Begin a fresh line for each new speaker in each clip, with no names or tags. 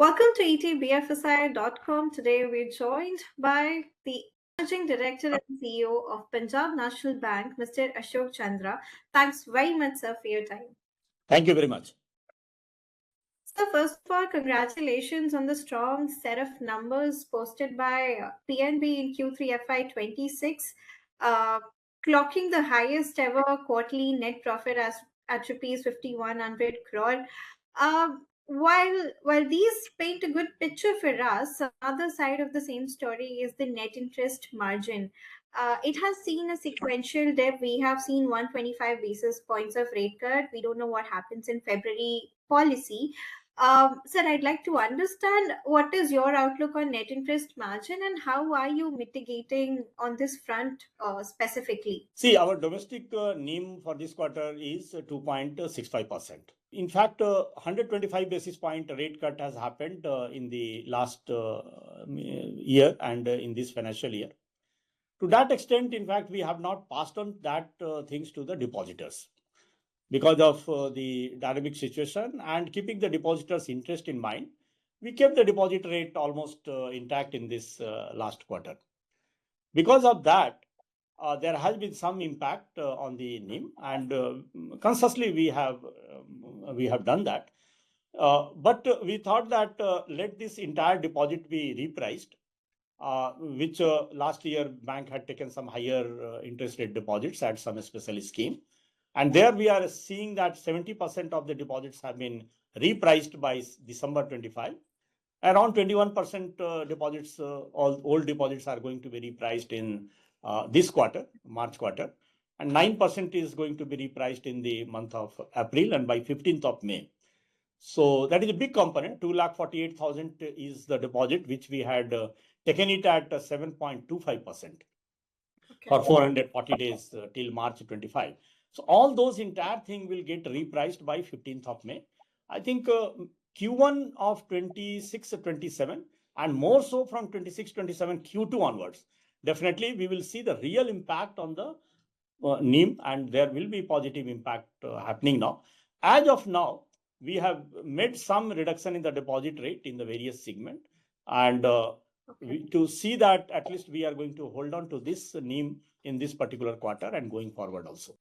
Welcome to ETBFSI.com. Today we're joined by the Managing Director and CEO of Punjab National Bank, Mr. Ashok Chandra. Thanks very much, sir, for your time.
Thank you very much.
So first of all, congratulations on the strong set of numbers posted by PNB in Q3 FY26, clocking the highest ever quarterly net profit at rupees 5,100 crore. While these paint a good picture for us, another side of the same story is the net interest margin. It has seen a sequential dip. We have seen 125 basis points of rate cut. We don't know what happens in February policy. Sir, I'd like to understand what is your outlook on net interest margin and how are you mitigating on this front specifically?
See, our domestic NIM for this quarter is 2.65%. In fact, 125 basis point rate cut has happened in the last year and in this financial year. To that extent, in fact, we have not passed on that things to the depositors because of the dynamic situation and keeping the depositors' interest in mind. We kept the deposit rate almost intact in this last quarter. Because of that, there has been some impact on the NIM, and consciously we have done that. But we thought that let this entire deposit be repriced, which last year bank had taken some higher interest rate deposits at some special scheme. And there we are seeing that 70% of the deposits have been repriced by December 25. Around 21% deposits, all old deposits are going to be repriced in this quarter, March quarter. And 9% is going to be repriced in the month of April and by 15th of May. So that is a big component. 248,000 is the deposit, which we had taken it at 7.25% for 440 days till March 25. So all those entire thing will get repriced by 15th of May. I think Q1 of 26-27 and more so from 26-27 Q2 onwards, definitely we will see the real impact on the NIM and there will be positive impact happening now. As of now, we have made some reduction in the deposit rate in the various segment and to see that at least we are going to hold on to this NIM in this particular quarter and going forward also.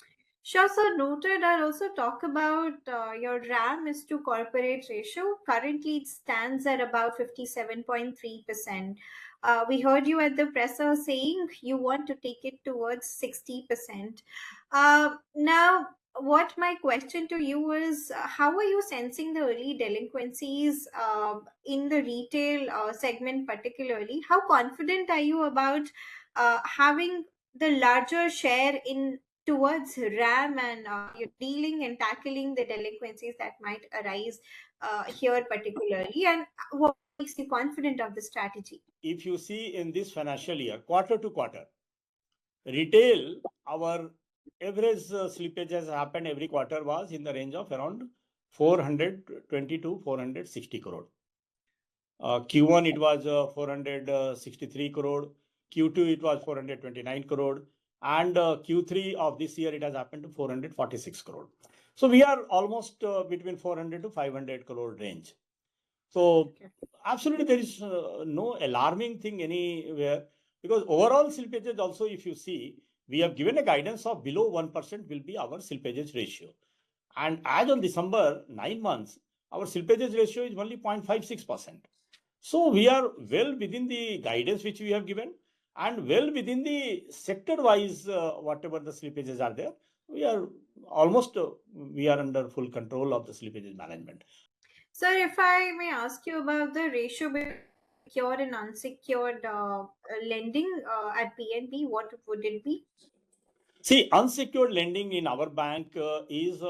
Sure, sir. Noted. I'll also talk about your RAM is to corporate ratio. Currently, it stands at about 57.3%. We heard you at the presser saying you want to take it towards 60%. Now, what my question to you is, how are you sensing the early delinquencies in the retail segment particularly? How confident are you about having the larger share in towards RAM and you're dealing and tackling the delinquencies that might arise here particularly, and what makes you confident of the strategy?
If you see in this financial year, quarter to quarter, retail, our average slippage has happened every quarter was in the range of around 420 to 460 crore. Q1 it was 463 crore, Q2 it was 429 crore, and Q3 of this year it has happened to 446 crore. So we are almost between 400 to 500 crore range. So absolutely there is no alarming thing anywhere, because overall slippages also, if you see, we have given a guidance of below 1% will be our slippages ratio. And as on December 9 months, our slippages ratio is only 0.56%. So we are well within the guidance which we have given and well within the sector-wise, whatever the slippages are there, we are almost, we are under full control of the slippages management.
Sir, if I may ask you about the ratio between secured and unsecured lending at PNB, what would it be?
See, unsecured lending in our bank is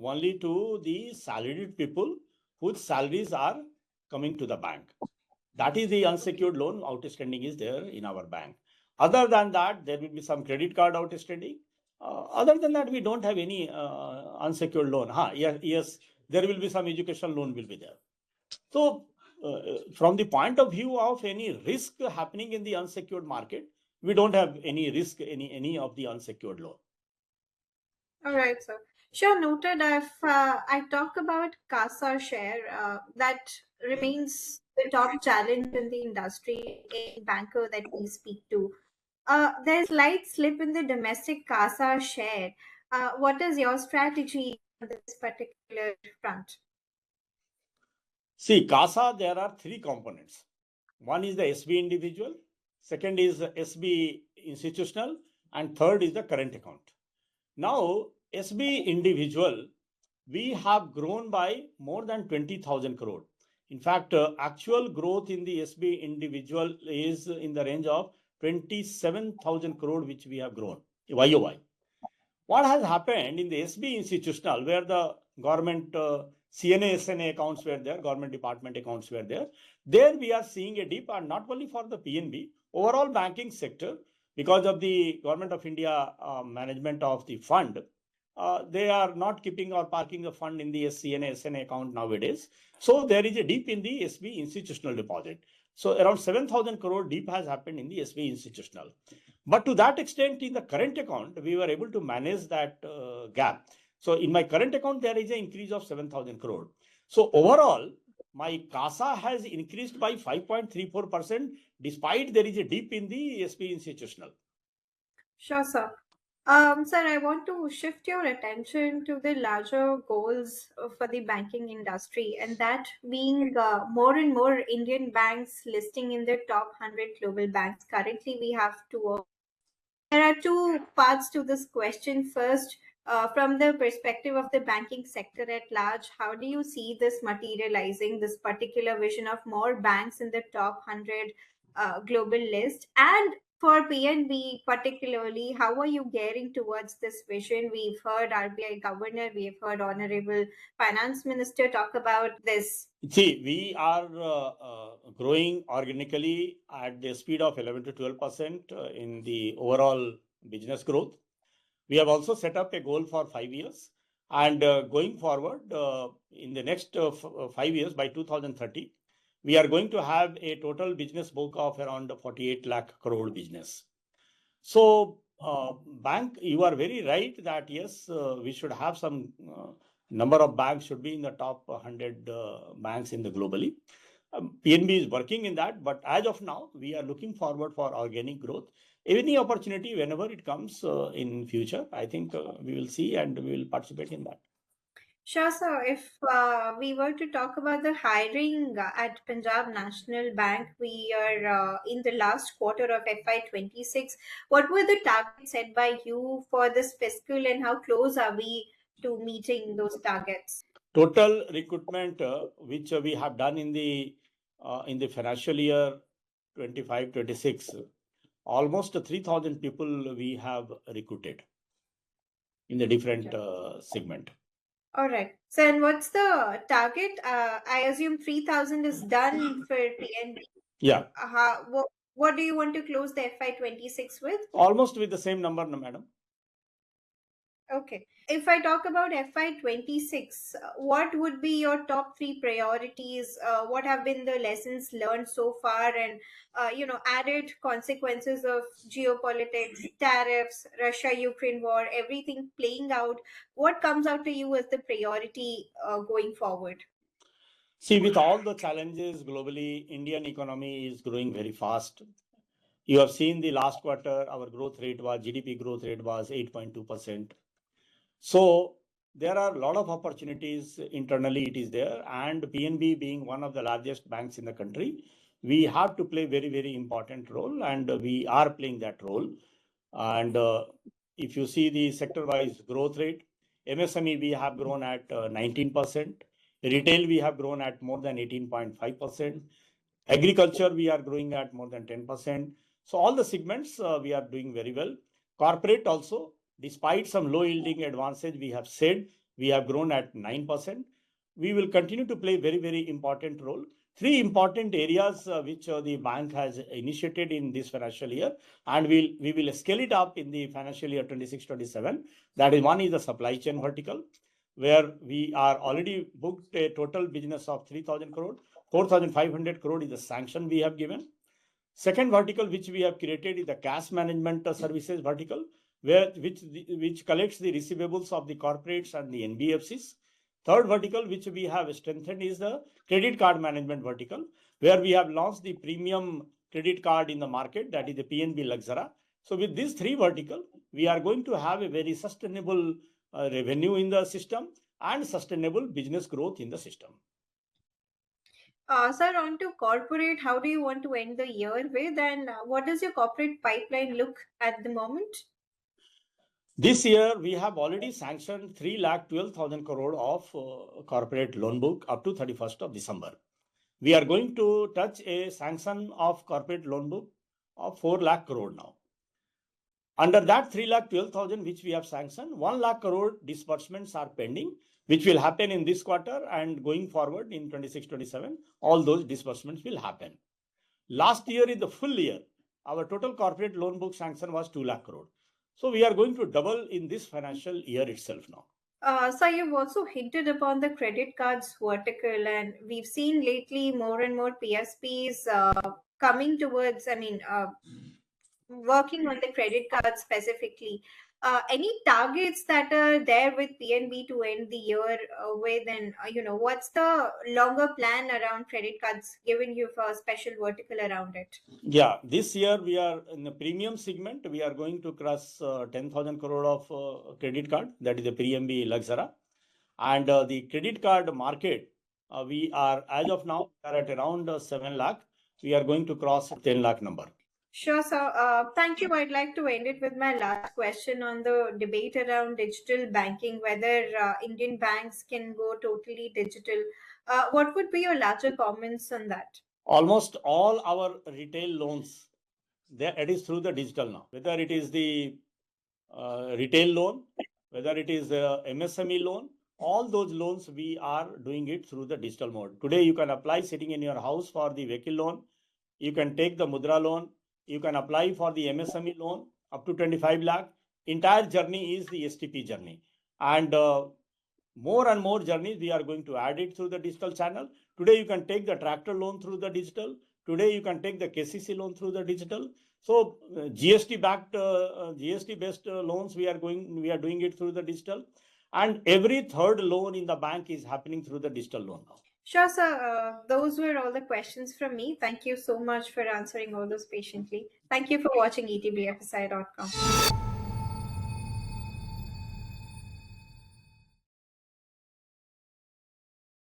only to the salaried people whose salaries are coming to the bank. That is the unsecured loan outstanding is there in our bank. Other than that, there will be some credit card outstanding. Other than that, we don't have any unsecured loan. Yes, there will be some education loan will be there. So from the point of view of any risk happening in the unsecured market, we don't have any risk, any of the unsecured loan.
All right, sir. Sure, noted. If I talk about CASA share, that remains the top challenge in the industry, any banker that we speak to. There's slight slip in the domestic CASA share. What is your strategy on this particular front?
See, CASA, there are three components. One is the SB individual, second is the SB institutional, and third is the current account. Now, SB individual, we have grown by more than 20,000 crore. In fact, actual growth in the SB individual is in the range of 27,000 crore, which we have grown YOY. What has happened in the SB institutional, where the government CNA, SNA accounts were there, government department accounts were there we are seeing a dip, and not only for the PNB, overall banking sector, because of the government of India management of the fund, they are not keeping or parking the fund in the CNA, SNA account nowadays. So there is a dip in the SB institutional deposit. So around 7,000 crore dip has happened in the SB institutional. But to that extent, in the current account, we were able to manage that gap. So in my current account, there is an increase of 7,000 crore. So overall, my CASA has increased by 5.34%, despite there is a dip in the SB institutional.
Sure, sir. Sir, I want to shift your attention to the larger goals for the banking industry, and that being more and more Indian banks listing in the top 100 global banks. Currently, we have two. There are two parts to this question. First, from the perspective of the banking sector at large, how do you see this materializing, this particular vision of more banks in the top 100 global list? And for PNB particularly, how are you gearing towards this vision? We've heard RBI governor, we've heard Honorable Finance Minister talk about this.
See, we are growing organically at the speed of 11 to 12% in the overall business growth. We have also set up a goal for 5 years, and going forward in the next 5 years, by 2030, we are going to have a total business book of around 48 lakh crore business. So, bank, you are very right that yes, we should have some number of banks should be in the top 100 banks in the globally. PNB is working in that, but as of now, we are looking forward for organic growth. Any opportunity, whenever it comes in future, I think we will see and we will participate in that.
Sure, sir. If we were to talk about the hiring at Punjab National Bank, we are in the last quarter of FY26. What were the targets set by you for this fiscal, and how close are we to meeting those targets?
Total recruitment which we have done in the financial year 25-26, almost 3,000 people we have recruited in the different segment.
All right. So, and what's the target? I assume 3,000 is done for PNB.
Yeah.
What do you want to close the FY26 with?
Almost with the same number, madam.
Okay. If I talk about FY26, what would be your top three priorities? What have been the lessons learned so far, and added consequences of geopolitics, tariffs, Russia-Ukraine war, everything playing out? What comes out to you as the priority going forward?
See, with all the challenges globally, Indian economy is growing very fast. You have seen the last quarter, our growth rate was, GDP growth rate was 8.2%. So there are a lot of opportunities internally, it is there. And PNB being one of the largest banks in the country, we have to play very, very important role, and we are playing that role. And if you see the sector-wise growth rate, MSME we have grown at 19%. Retail we have grown at more than 18.5%. Agriculture we are growing at more than 10%. So all the segments we are doing very well. Corporate also, despite some low yielding advances, we have said we have grown at 9%. We will continue to play very, very important role. Three important areas which the bank has initiated in this financial year, and we will scale it up in the financial year 26-27. That is, one is the supply chain vertical, where we are already booked a total business of 3,000 crore. 4,500 crore is the sanction we have given. Second vertical which we have created is the cash management services vertical, which collects the receivables of the corporates and the NBFCs. Third vertical, which we have strengthened, is the credit card management vertical, where we have launched the premium credit card in the market, that is the PNB Lakh Cr. So with these three vertical, we are going to have a very sustainable revenue in the system and sustainable business growth in the system.
Sir, on to corporate, how do you want to end the year with, and what does your corporate pipeline look at the moment?
This year, we have already sanctioned 3,12,000 crore of corporate loan book up to 31st of December. We are going to touch a sanction of corporate loan book of 4 lakh crore now. Under that 3,12,000 which we have sanctioned, 1 lakh crore disbursements are pending, which will happen in this quarter, and going forward in 26-27, all those disbursements will happen. Last year, in the full year, our total corporate loan book sanction was 2 lakh crore. So we are going to double in this financial year itself now.
So you've also hinted upon the credit cards vertical, and we've seen lately more and more PSPs coming towards, working on the credit card specifically. Any targets that are there with PNB to end the year with, and what's the longer plan around credit cards, given you a special vertical around it?
Yeah, this year we are in the premium segment. We are going to cross 10,000 crore of credit card, that is the PNB Lakh Cr. And the credit card market, we are, as of now, are at around 7 lakh. We are going to cross 10 lakh number.
Sure, sir. Thank you. I'd like to end it with my last question on the debate around digital banking, whether Indian banks can go totally digital. What would be your larger comments on that?
Almost all our retail loans, it is through the digital now. Whether it is the retail loan, whether it is the MSME loan, all those loans we are doing it through the digital mode. Today, you can apply sitting in your house for the vehicle loan. You can take the Mudra loan. You can apply for the MSME loan up to 25 lakh. Entire journey is the STP journey. And more and more journeys, we are going to add it through the digital channel. Today, you can take the tractor loan through the digital. Today, you can take the KCC loan through the digital. So GST-based loans, we are doing it through the digital. And every third loan in the bank is happening through the digital loan now.
Sure, sir. Those were all the questions from me. Thank you so much for answering all those patiently. Thank you for watching etbfsi.com.